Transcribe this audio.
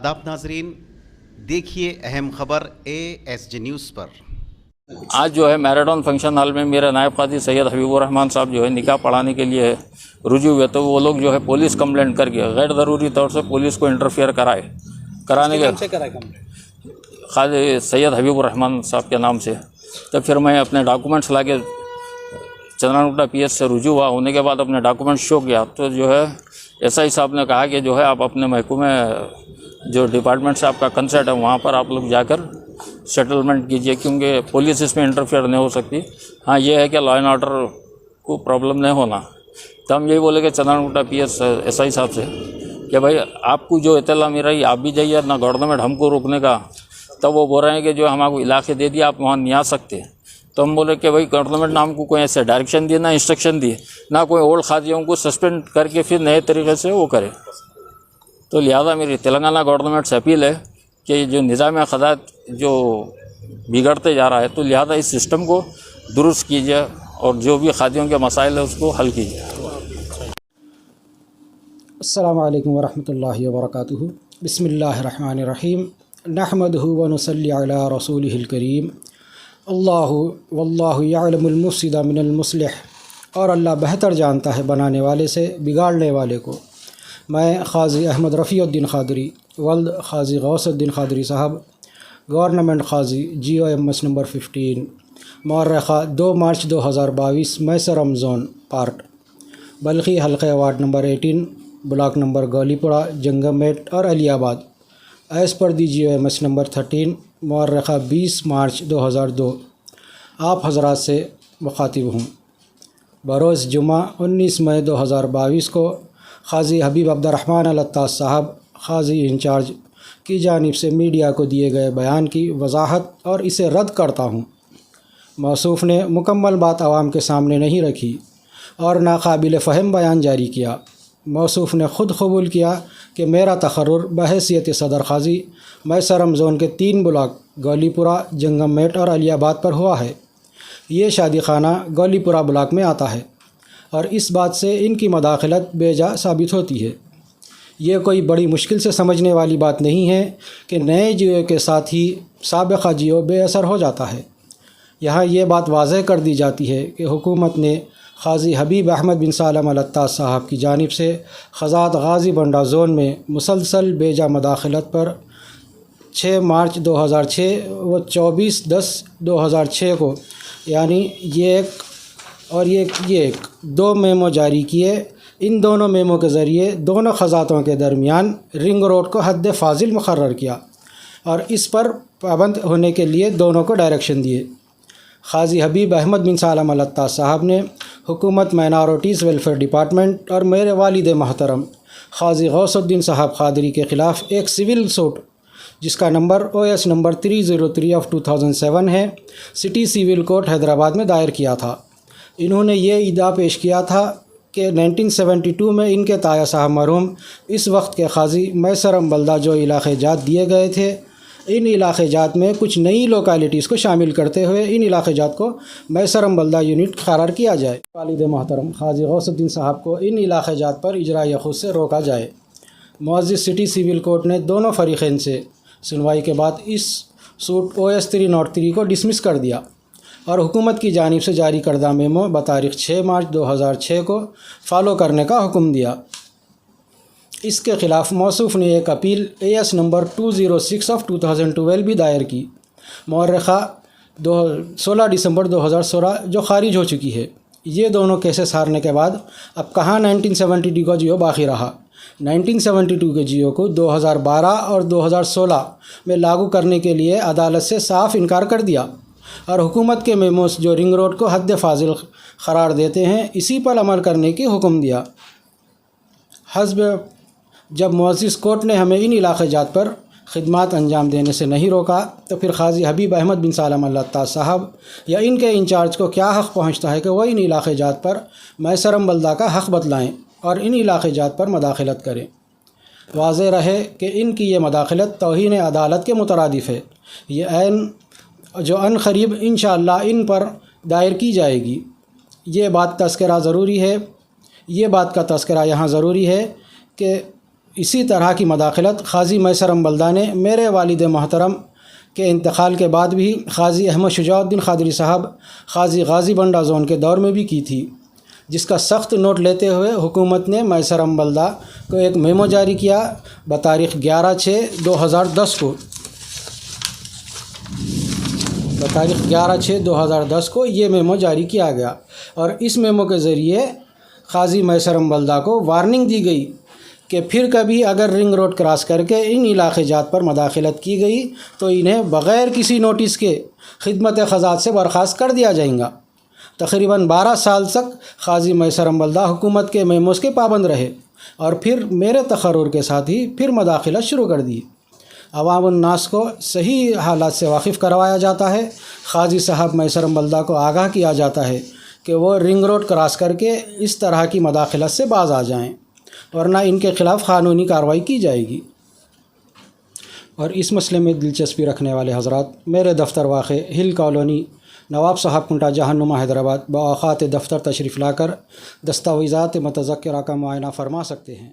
आदाब नाजरीन, देखिए अहम खबर ASG न्यूज़ पर। आज जो है मैराडॉन फंक्शन हॉल में मेरा नायब काजी सैयद हबीबुर रहमान साहब जो है निकाह पढ़ाने के लिए रुजू हुए, तो वो लोग जो है पुलिस कंप्लेंट करके गैर ज़रूरी तौर से पुलिस को इंटरफेयर कराने के काजी सैयद हबीबुर रहमान साहब के नाम से। तो फिर मैं अपने डॉक्यूमेंट्स ला के चंद्रानुटा PS से रुजू हुआ। होने के बाद अपने डॉक्यूमेंट्स शो किया तो जो है SI साहब ने कहा कि जो है आप अपने महकमे जो डिपार्टमेंट से आपका कंसर्ट है वहाँ पर आप लोग जाकर सेटलमेंट कीजिए, क्योंकि पुलिस इसमें इंटरफेयर नहीं हो सकती। हाँ, ये है कि लॉ एंड ऑर्डर को प्रॉब्लम नहीं होना। तो हम यही बोले कि चंद्रानुटा PS SI साहब से कि भाई आपको जो इत्तला मिल रही आप भी जाइए ना, गवर्नमेंट हमको रोकने का। तब वो बोल रहे हैं कि जो हमारे इलाके दे दिया आप वहाँ नहीं आ सकते। तो हम बोले कि भाई गवर्नमेंट ने हमको कोई ऐसे डायरेक्शन दिए ना इंस्ट्रक्शन दिए ना, कोई ओल्ड खादियों को सस्पेंड करके फिर नए तरीके से वो करे। तो लिहाजा मेरी तेलंगाना गवर्नमेंट से अपील है कि जो निज़ाम ख़ज़ात जो बिगड़ते जा रहा है, तो लिहाजा इस सिस्टम को दुरुस्त कीजिए और जो भी खादियों के मसाइल है उसको हल कीजिए। अस्सलामु अलैकुम वरहमतुल्लाहि वबरकातुहू। बिस्मिल्लाहिर्रहमानिर्रहीम। नहमदुहु व नुसल्ली अला रसूलिहिल करीम। अल्लाहु वल्लाहु यअलमुल मुफ़्सिदा मिनल मुस्लिह। और अल्लाह बेहतर जानता है बनाने वाले से बिगाड़ने वाले को। मैं क़ाज़ी अहमद रफ़ीउद्दीन क़ादरी वल्द क़ाज़ी गौसुद्दीन क़ादरी साहब, गवर्नमेंट क़ाज़ी GOMS नंबर 15, मौर्रख़ा 2 मार्च 2022, मैसरम zone part, Balkhi हल्क़े ward number 18, block number Gaulipura, जंगममेट और अलियाबाद, एज़ पर दी GOMS नंबर 13, मौर्रख़ा 20 मार्च 2002 आप हज़रात से मुखातिब हूँ। बरोज़ जुमा 19 मई 2022 को क़ाज़ी हबीब अब्दुर्रहमान अल-अत्ताश साहब, क़ाज़ी इंचार्ज की जानिब से मीडिया को दिए गए बयान की वजाहत और इसे रद्द करता हूँ। मौसूफ़ ने मुकम्मल बात आवाम के सामने नहीं रखी और नाकाबिल फ़हम बयान जारी किया। मौसूफ़ ने ख़ुद कबूल किया कि मेरा तक़र्रुर बहैसियत सदर क़ाज़ी मैसरम ज़ोन के 3 ब्लॉक गौलीपुरा, जंगममेट और अलियाबाद पर हुआ है। ये शादी खाना गौलीपुरा ब्लॉक में आता है और इस बात से इनकी मदाखलत बेजा साबित होती है। ये कोई बड़ी मुश्किल से समझने वाली बात नहीं है कि नए GO के साथ ही साबिक़ा GO बेअसर हो जाता है। यहाँ ये बात वाज़ेह कर दी जाती है कि हुकूमत ने क़ाज़ी हबीब अहमद बिन सालम अल-अत्ताश साहब की जानिब से ख़ज़ात गाज़ी बंडा ज़ोन में मुसलसल बेजा मदाखलत पर 6 मार्च 2006 व 24/10/2006 को, यानी ये एक 2 मेमो जारी किए। इन दोनों मेमो के ज़रिए दोनों ख़ज़ातों के दरमियान रिंग रोड को हद फ़ाजिल मुक़र्रर किया और इस पर पाबंद होने के लिए दोनों को डायरेक्शन दिए। क़ाज़ी हबीब अहमद बिन सालम अल-अत्ताश साहब ने हुकूमत माइनॉरिटीज़ वेलफेयर डिपार्टमेंट और मेरे वालिद महतरम क़ाज़ी गौसुद्दीन साहब क़ादरी के ख़िलाफ़ एक सिविल सूट जिसका नंबर OS नंबर 303 ऑफ 2007 है, सिटी सिविल कोर्ट हैदराबाद में दायर किया था। इन्होंने ये इद्दा पेश किया था कि 1972 में इनके ताया साहब मरहूम इस वक्त के क़ाज़ी मैसरम बल्दा जो इलाक़े जात दिए गए थे, इन इलाक़े जात में कुछ नई लोकेलिटीज़ को शामिल करते हुए इन इलाक़े जात को मैसरम बल्दा यूनिट करार किया जाए। वालिद महतरम क़ाज़ी गौसुद्दीन साहब को इन इलाक़े जात पर इजराई खुद से रोका जाए। मुअज़्ज़िज़ सिटी सिविल कोर्ट ने दोनों फ़रीक़ैन से सुनवाई के बाद इस सूट OS 303 को डिसमिस कर दिया और हुकूमत की जानिब से जारी करदा मेमो बतारीख़ 6 मार्च 2006 को फ़ॉलो करने का हुक्म दिया। इसके ख़िलाफ़ मौसूफ़ ने एक अपील AS नंबर 206 ऑफ 2012 भी दायर की, मौर्रख़ा 16 दिसंबर 2016, जो ख़ारिज हो चुकी है। ये दोनों केसेस हारने के बाद अब कहाँ 1972 का GO बाकी रहा। 1972 के GO को 2012 और 2016 में लागू करने के लिए अदालत से साफ़ इनकार कर दिया और हुकूमत के मेमोस जो रिंग रोड को हद फ़ाजिल करार देते हैं, इसी पर अमल करने की हुक्म दिया। हस्ब जब मुअज़्ज़िज़ कोर्ट ने हमें इन इलाक़े जात पर खिदमात अंजाम देने से नहीं रोका, तो फिर क़ाज़ी हबीब अहमद बिन सालम अल-अत्ताश साहब या इनके इंचार्ज को क्या हक़ पहुँचता है कि वह इन इलाक़े जात पर मैसरम बल्दा का हक़ बतलाएँ और इन इलाक़े जात पर मदाखलत करें। वाज़ेह रहे कि इनकी ये मदाखलत तौहीन अदालत के मुतरादिफ़ है। ये ऐन जो अन क़रीब इंशाअल्लाह इन पर दायर की जाएगी। ये बात का तज़किरा यहाँ ज़रूरी है कि اسی طرح کی مداخلت قاضی میسر امبلدہ نے میرے والد محترم کے انتقال کے بعد بھی قاضی احمد شجاع الدین قادری صاحب قاضی غازی بنڈا زون کے دور میں بھی کی تھی، جس کا سخت نوٹ لیتے ہوئے حکومت نے میسر امبلدہ کو ایک میمو جاری کیا بتاریخ 11/6/2010 کو۔ بتاریخ 11/6/2010 کو یہ میمو جاری کیا گیا، اور اس میمو کے ذریعے قاضی میسر امبلدہ کو وارننگ دی گئی کہ پھر کبھی اگر رنگ روڈ کراس کر کے ان علاقے جات پر مداخلت کی گئی تو انہیں بغیر کسی نوٹس کے خدمت خزات سے برخاست کر دیا جائے گا۔ تقریباً 12 سال تک قاضی میسر امبلدہ حکومت کے میموز کے پابند رہے، اور پھر میرے تقرر کے ساتھ ہی پھر مداخلت شروع کر دی۔ عوام الناس کو صحیح حالات سے واقف کروایا جاتا ہے، قاضی صاحب میسر امبلدہ کو آگاہ کیا جاتا ہے کہ وہ رنگ روڈ کراس کر کے اس طرح کی مداخلت سے باز آ جائیں، ورنہ ان کے خلاف قانونی کارروائی کی جائے گی۔ اور اس مسئلے میں دلچسپی رکھنے والے حضرات میرے دفتر واقع ہل کالونی، نواب صاحب کنٹا، جہنما، حیدرآباد، باوقات دفتر تشریف لا کر دستاویزات متذکرہ کا معائنہ فرما سکتے ہیں۔